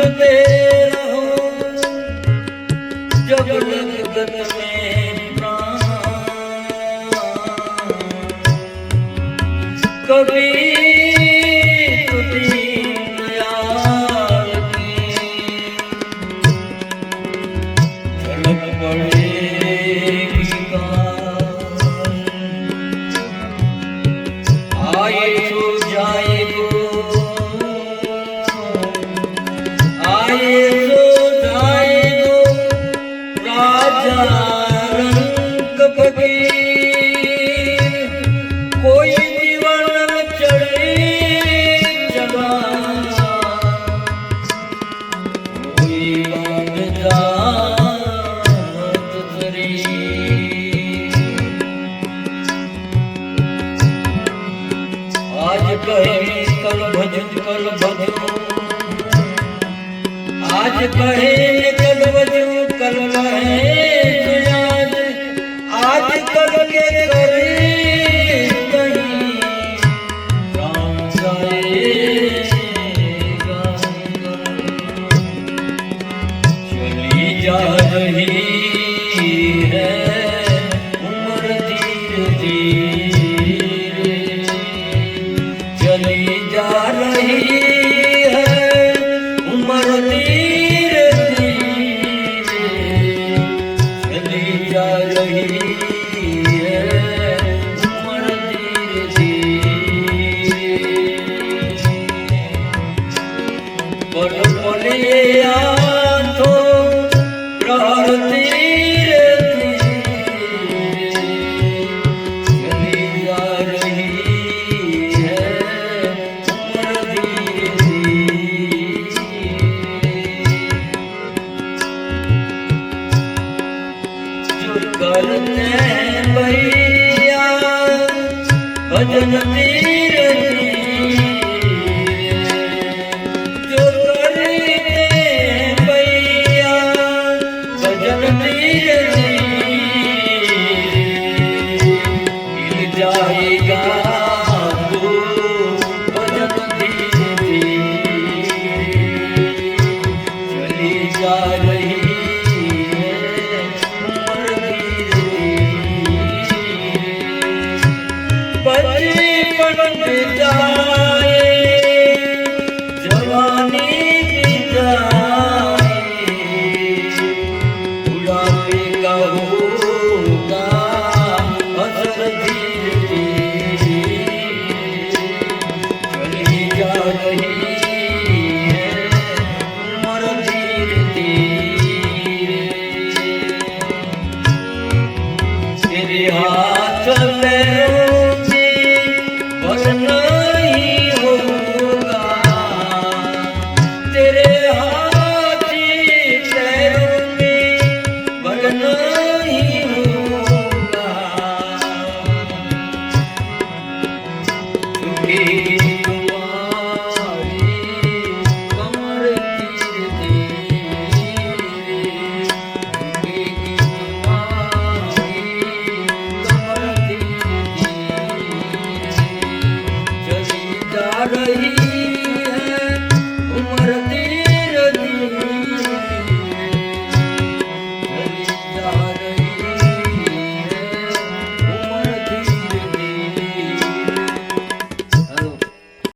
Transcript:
चलते रहो जब लगत में प्राण। कभी तो दीनदयाल की झलक पड़ेगी कान। आए तो जाएगो, आए तो जाएगो राजा रंग फकीर। कोई जीवन चढ़े चला, कोई बांध जात शरीर। आज कहे कल भजन कल भजन, आज कहे कल भजन कल कहे आज। आज कल के करे कहीं राम गाएगा। चली जा रही है उम्र धीरे धीरे, चली जा रही है उम्र धीरे धीरे, चली जा रही है उम्र धीरे धीरे। पल पले आंखों प्रहर धीरे धीरे, चली जा रही है उम्र धीरे धीरे। जो करते हैं भैया भजन